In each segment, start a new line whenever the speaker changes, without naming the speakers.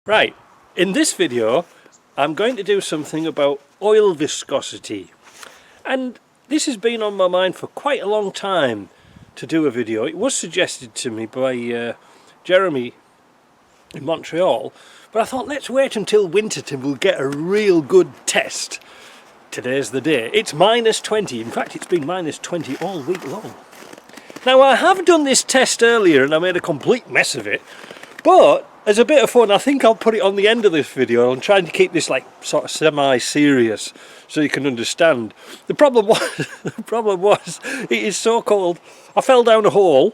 Right, in this video I'm going to do something about oil viscosity, and this has been on my mind for quite a long time to do a video. It was suggested to me by Jeremy in Montreal, but I thought let's wait until winter till we'll get a real good test. Today's the day. It's -20, in fact it's been -20 all week long. Now I have done this test earlier and I made a complete mess of it, but as a bit of fun I think I'll put it on the end of this video. I'm trying to keep this like sort of semi-serious so you can understand. The problem was it is so cold. I fell down a hole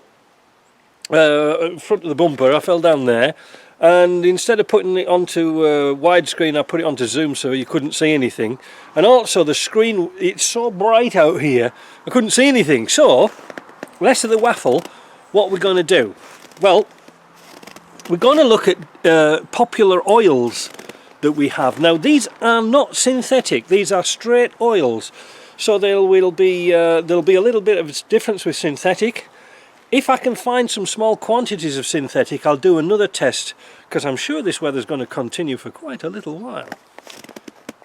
in front of the bumper. I fell down there, and instead of putting it onto widescreen I put it onto zoom so you couldn't see anything, and also the screen, it's so bright out here I couldn't see anything. So less of the waffle, what we're going to do, well, we're going to look at popular oils that we have. Now these are not synthetic, these are straight oils, so there'll be a little bit of difference with synthetic. If I can find some small quantities of synthetic I'll do another test, because I'm sure this weather's going to continue for quite a little while.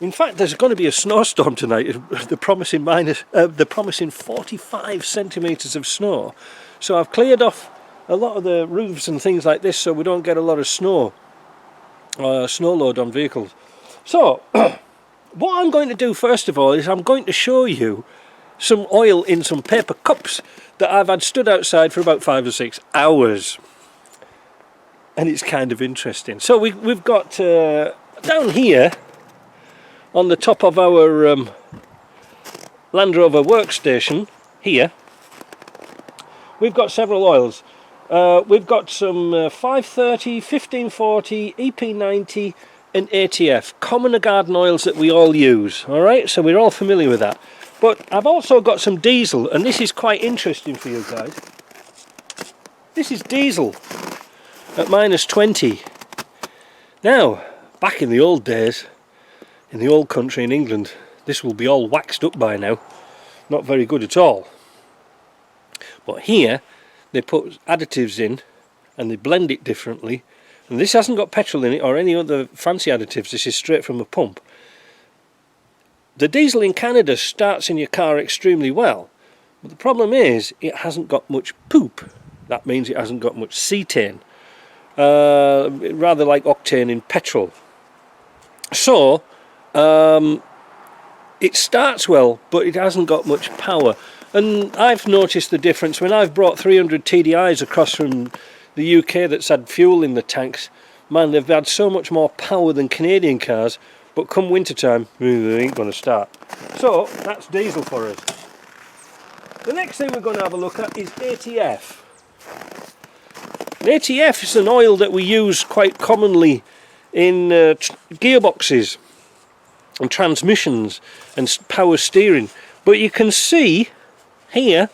In fact there's going to be a snowstorm tonight. They're promising 45 centimetres of snow, so I've cleared off a lot of the roofs and things like this so we don't get a lot of snow load on vehicles. So what I'm going to do first of all is I'm going to show you some oil in some paper cups that I've had stood outside for about 5 or 6 hours, and it's kind of interesting. So we've got down here on the top of our Land Rover workstation here, we've got several oils. We've got some 530, 1540, EP90 and ATF, common garden oils that we all use, alright, so we're all familiar with that. But I've also got some diesel, and this is quite interesting for you guys. This is diesel at -20. Now, back in the old days, in the old country in England, this will be all waxed up by now. Not very good at all. But here, they put additives in and they blend it differently, and this hasn't got petrol in it or any other fancy additives. This is straight from a pump. The diesel in Canada starts in your car extremely well, but the problem is it hasn't got much poop. That means it hasn't got much cetane, rather like octane in petrol. So it starts well, but it hasn't got much power. And I've noticed the difference when I've brought 300 TDIs across from the UK that's had fuel in the tanks. Man, they've had so much more power than Canadian cars, but come winter time, they ain't going to start. So that's diesel for us. The next thing we're going to have a look at is ATF. ATF is an oil that we use quite commonly in gearboxes and transmissions and power steering. But you can see here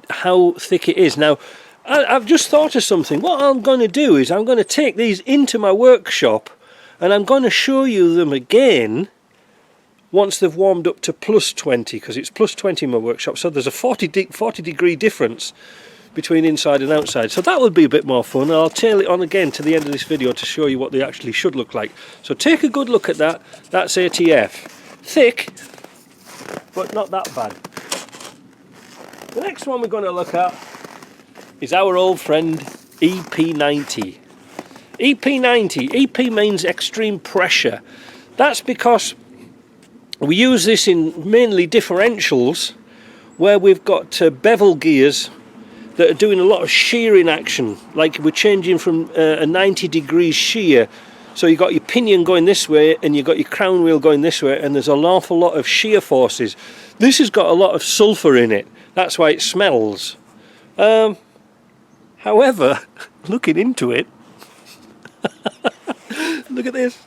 how thick it is. Now I've just thought of something. What I'm going to do is I'm going to take these into my workshop and I'm going to show you them again once they've warmed up to +20, because it's +20 in my workshop, so there's a 40 degree difference between inside and outside. So that would be a bit more fun. I'll tail it on again to the end of this video to show you what they actually should look like. So take a good look at that. That's ATF. Thick, but not that bad. The next one we're going to look at is our old friend EP90. EP90. EP means extreme pressure. That's because we use this in mainly differentials where we've got bevel gears that are doing a lot of shearing action, like we're changing from a 90 degrees shear. So you've got your pinion going this way and you've got your crown wheel going this way, and there's an awful lot of shear forces. This has got a lot of sulphur in it, that's why it smells. However, looking into it, look at this.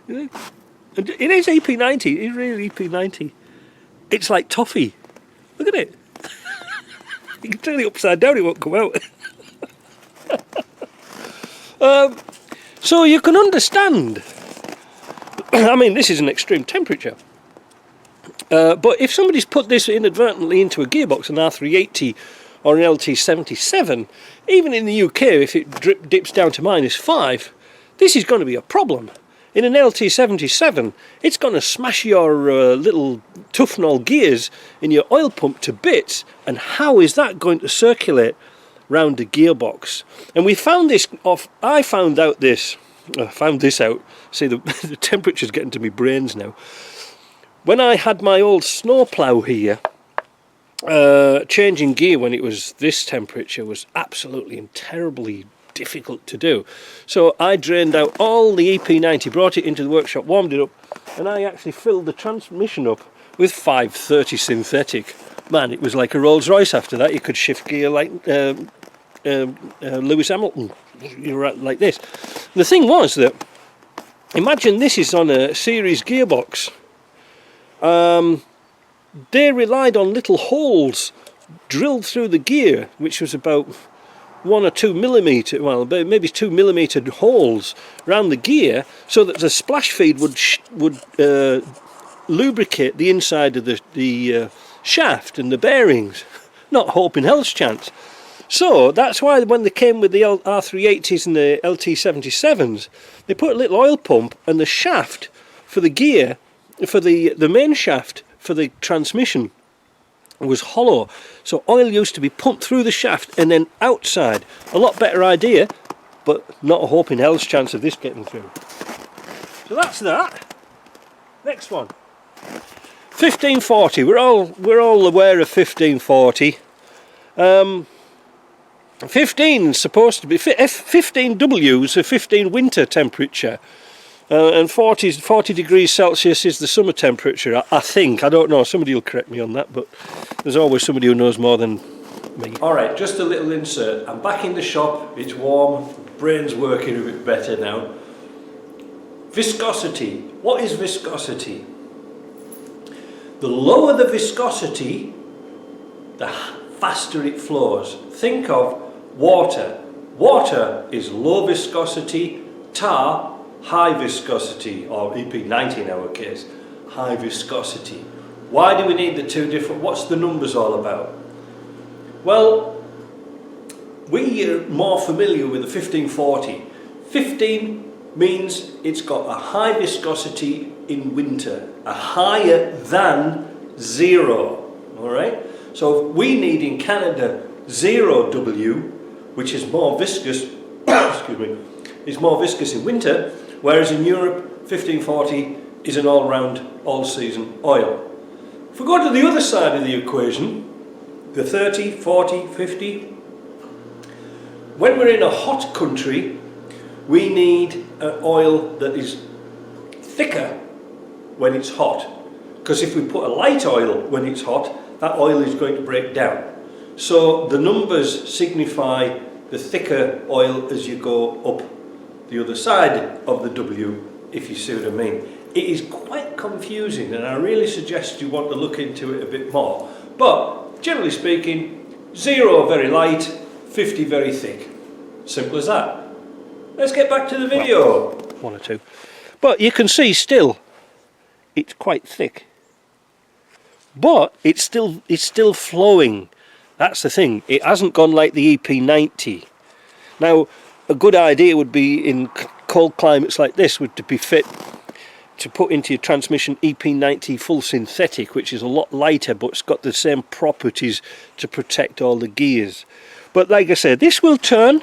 It is EP90, it's really EP90. It's like toffee. Look at it. You can turn it upside down, it won't come out. So you can understand, I mean this is an extreme temperature, but if somebody's put this inadvertently into a gearbox, an R380 or an LT77, even in the UK, if it dips down to -5, this is going to be a problem. In an LT77, it's going to smash your little Tufnol gears in your oil pump to bits, and how is that going to circulate round the gearbox? And we found this off. I found this out. See, the temperature's getting to my brains now. When I had my old snowplow here, changing gear when it was this temperature was absolutely and terribly difficult to do. So I drained out all the EP90, brought it into the workshop, warmed it up, and I actually filled the transmission up with 530 synthetic. Man, it was like a Rolls Royce after that. You could shift gear like Lewis Hamilton, like this. The thing was that, imagine this is on a series gearbox. They relied on little holes drilled through the gear, which was about 1 or 2 millimetre, well, maybe 2 millimetre holes around the gear, so that the splash feed would lubricate the inside of the shaft and the bearings. Not hope in hell's chance. So that's why when they came with the R380s and the LT77s, they put a little oil pump, and the shaft for the gear, for the main shaft for the transmission, was hollow. So oil used to be pumped through the shaft and then outside. A lot better idea, but not a hope in hell's chance of this getting through. So that's that. Next one. 1540. We're all aware of 1540. 15 is supposed to be 15W is a 15 winter temperature, and 40 degrees Celsius is the summer temperature. I think, I don't know, somebody will correct me on that, but there's always somebody who knows more than me. Alright, just a little insert. I'm back in the shop, it's warm, brain's working a bit better now. Viscosity. What is viscosity? The lower the viscosity, the faster it flows. Think of water. Water is low viscosity, tar high viscosity, or EP90 in our case, high viscosity. Why do we need the two different? What's the numbers all about? Well, we are more familiar with the 1540. 15 means it's got a high viscosity in winter, a higher than 0. All right. So we need in Canada 0W, which is more viscous. Excuse me, is more viscous in winter. Whereas in Europe, 1540 is an all-round, all-season oil. If we go to the other side of the equation, the 30, 40, 50, when we're in a hot country, we need an oil that is thicker when it's hot. Because if we put a light oil when it's hot, that oil is going to break down. So the numbers signify the thicker oil as you go up the other side of the W, if you see what I mean. It is quite confusing, and I really suggest you want to look into it a bit more. But generally speaking, 0 very light, 50 very thick. Simple as that. Let's get back to the video. Well, 1 or 2. But you can see still, it's quite thick. But it's still flowing. That's the thing. It hasn't gone like the EP90. Now, a good idea would be in cold climates like this would to be fit to put into your transmission EP90 full synthetic, which is a lot lighter but it's got the same properties to protect all the gears. But like I said, this will turn,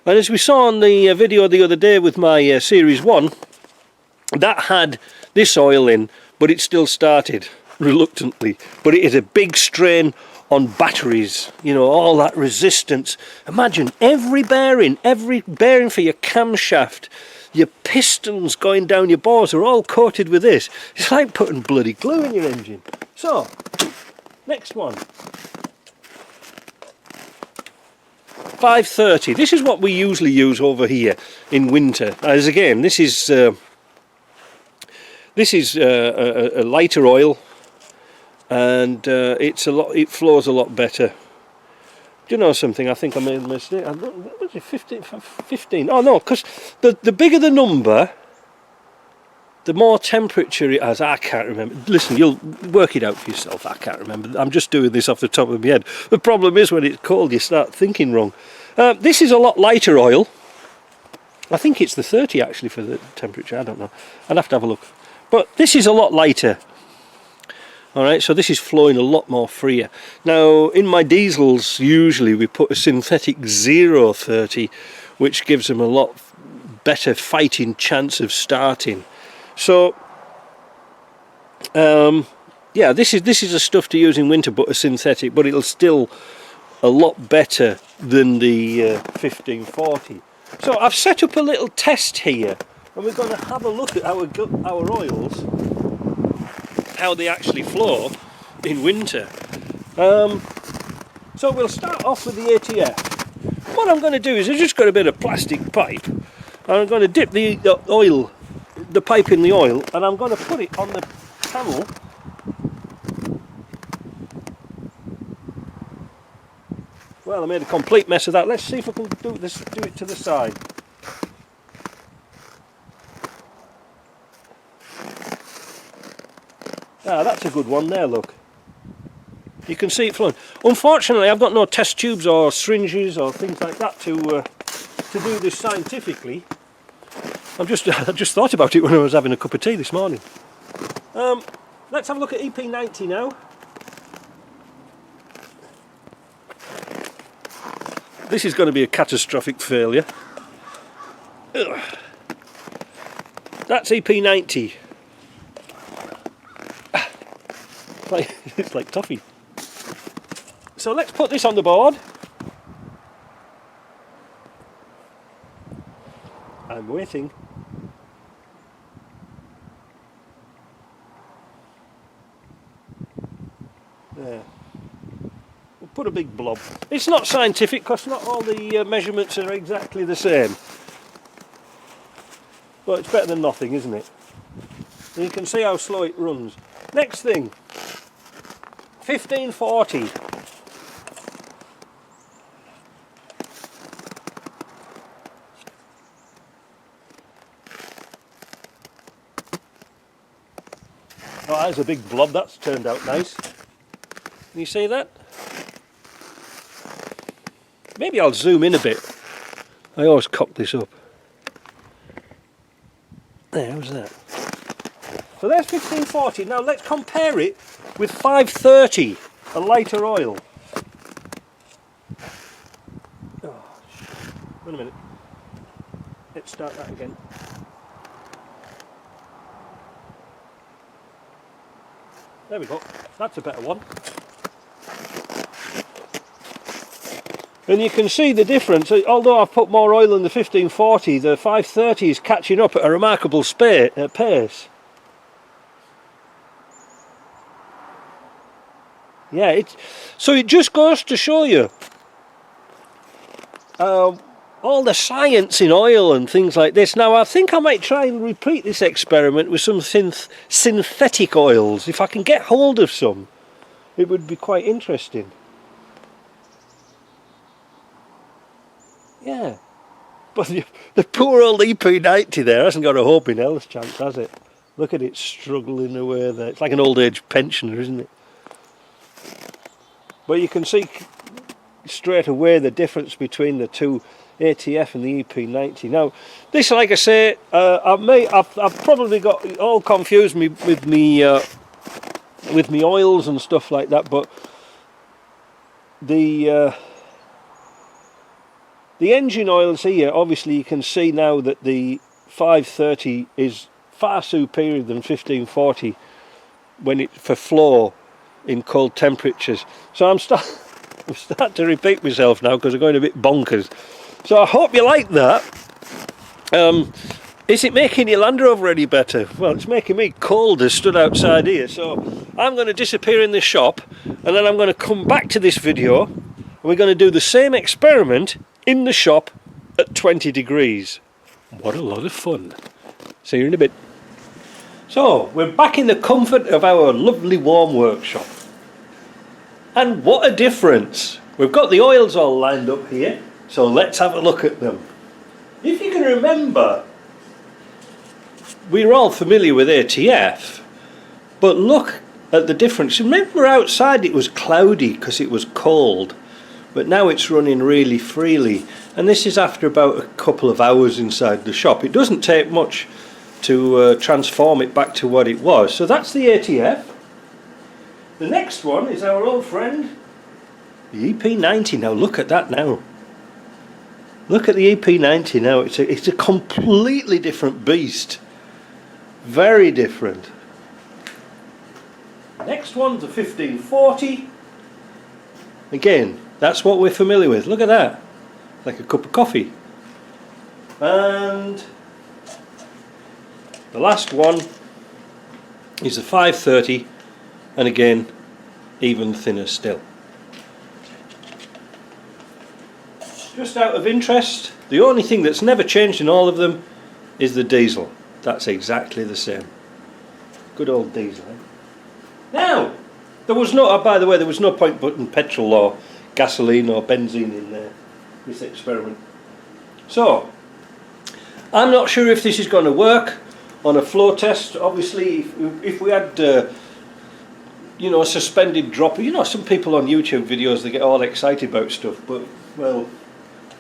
and as we saw on the video the other day with my Series 1, that had this oil in, but it still started reluctantly. But it is a big strain on batteries, you know, all that resistance. Imagine every bearing for your camshaft, your pistons going down your bores are all coated with this. It's like putting bloody glue in your engine. So, next one. 530. This is what we usually use over here in winter. As again, this is a lighter oil. And it flows a lot better. Do you know something? I think I made a mistake. What was it, 15? Oh no, because the bigger the number, the more temperature it has. I can't remember. Listen, you'll work it out for yourself. I can't remember. I'm just doing this off the top of my head. The problem is when it's cold you start thinking wrong. This is a lot lighter oil. I think it's the 30 actually for the temperature. I don't know. I'd have to have a look. But this is a lot lighter. Alright, so this is flowing a lot more freer. Now, in my diesels, usually we put a synthetic 030, which gives them a lot better fighting chance of starting. So, yeah, this is a stuff to use in winter, but a synthetic, but it'll still a lot better than the 1540. So I've set up a little test here, and we're going to have a look at our oils, how they actually flow in winter. So we'll start off with the ATF. What I'm going to do is I've just got a bit of plastic pipe, and I'm going to dip the pipe in the oil, and I'm going to put it on the panel. Well, I made a complete mess of that. Let's see if I can do it to the side. Ah, that's a good one there, look. You can see it flowing. Unfortunately, I've got no test tubes or syringes or things like that to do this scientifically. I just thought about it when I was having a cup of tea this morning. Let's have a look at EP90 now. This is going to be a catastrophic failure. Ugh. That's EP90. It's like toffee. So let's put this on the board. I'm waiting. There. We'll put a big blob. It's not scientific because not all the measurements are exactly the same. But it's better than nothing, isn't it? And you can see how slow it runs. Next thing. 1540. Oh, there's a big blob. That's turned out nice. Can you see that? Maybe I'll zoom in a bit. I always cock this up. There, how's that? So there's 1540. Now let's compare it with 530, a lighter oil. Oh, wait a minute. Let's start that again. There we go. That's a better one. And you can see the difference. Although I've put more oil in the 1540, the 530 is catching up at a remarkable pace. Yeah, so it just goes to show you all the science in oil and things like this. Now I think I might try and repeat this experiment with some synthetic oils. If I can get hold of some, it would be quite interesting. Yeah, but the poor old EP90 there hasn't got a hope in hell's chance, has it? Look at it struggling away there. It's like an old age pensioner, isn't it? But you can see straight away the difference between the two ATF and the EP90. Now, this, like I say, I've probably got it all confused with me oils and stuff like that. But the engine oils here, obviously, you can see now that the 530 is far superior than 1540 for flow in cold temperatures. So I'm starting to repeat myself now because I'm going a bit bonkers. So I hope you like that. Is it making your Land Rover any better? Well, it's making me colder stood outside here. So I'm going to disappear in the shop, and then I'm going to come back to this video, and we're going to do the same experiment in the shop at 20 degrees. What a lot of fun. See you in a bit. So we're back in the comfort of our lovely warm workshop. And what a difference! We've got the oils all lined up here, so let's have a look at them. If you can remember, we're all familiar with ATF, but look at the difference. Remember outside it was cloudy because it was cold, but now it's running really freely, and this is after about a couple of hours inside the shop. It doesn't take much to transform it back to what it was. So that's the ATF. The next one is our old friend, the EP90. Now look at that now. Look at the EP90 now. It's a completely different beast. Very different. Next one's a 1540. Again, that's what we're familiar with. Look at that. Like a cup of coffee. And the last one is a 530, and again, even thinner still. Just out of interest, the only thing that's never changed in all of them is the diesel. That's exactly the same. Good old diesel. Eh? Now, there was no, by the way, there was no point putting petrol or gasoline or benzene in this experiment. So, I'm not sure if this is going to work on a flow test. Obviously, if we had, you know, a suspended dropper, you know, some people on YouTube videos, they get all excited about stuff, but, well,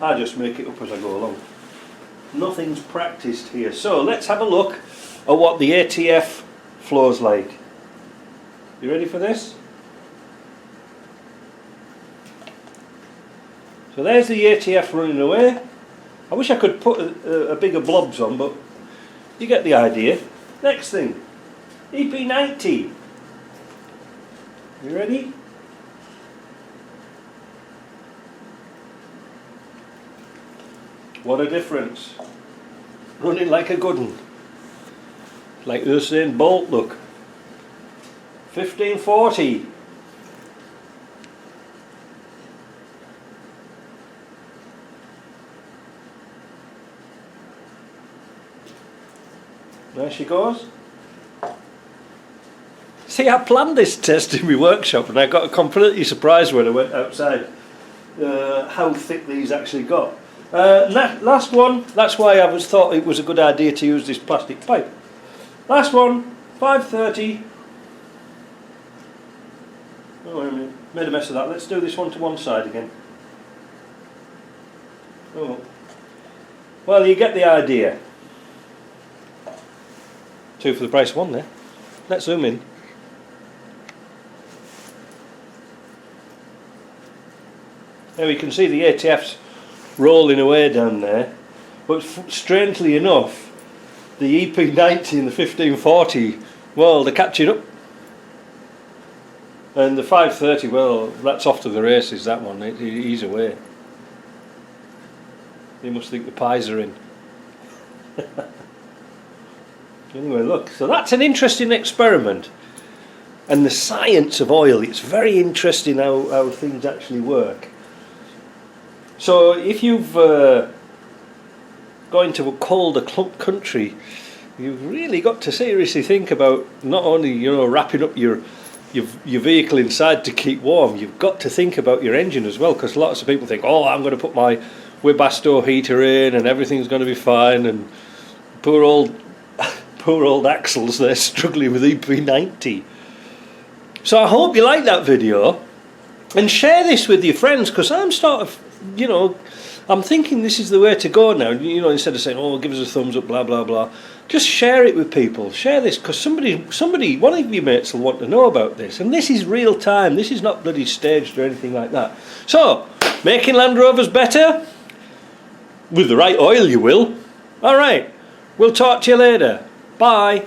I just make it up as I go along. Nothing's practiced here. So let's have a look at what the ATF flows like. You ready for this? So there's the ATF running away. I wish I could put a bigger blobs on, but you get the idea. Next thing, EP90. You ready? What a difference. Running like a good one. Like Usain Bolt, look. 1540. There she goes. See, I planned this test in my workshop and I got completely surprised when I went outside how thick these actually got. Last one, that's why I thought it was a good idea to use this plastic pipe. Last one, 530. Oh, wait a minute, made a mess of that. Let's do this one to one side again. Oh, well, you get the idea. Two for the price of one there. Let's zoom in. There we can see the ATF's rolling away down there, but strangely enough, the EP90 and the 1540, well, they're catching up. And the 530, well, that's off to the races, that one. He's away. They must think the pies are in. Anyway, look, so that's an interesting experiment. And the science of oil, it's very interesting how things actually work. So if you've gone to a colder country, you've really got to seriously think about not only, you know, wrapping up your vehicle inside to keep warm, you've got to think about your engine as well, because lots of people think, oh, I'm going to put my Webasto heater in and everything's going to be fine, and poor old axles, they're struggling with EP90. So I hope you like that video and share this with your friends, because I'm sort of, you know, I'm thinking this is the way to go now. You know, instead of saying, oh, give us a thumbs up, blah blah blah, just share it with people. Share this, because somebody, one of your mates will want to know about this, and this is real time. This is not bloody staged or anything like that. So, making Land Rovers better with the right oil, you will. All right, we'll talk to you later. Bye.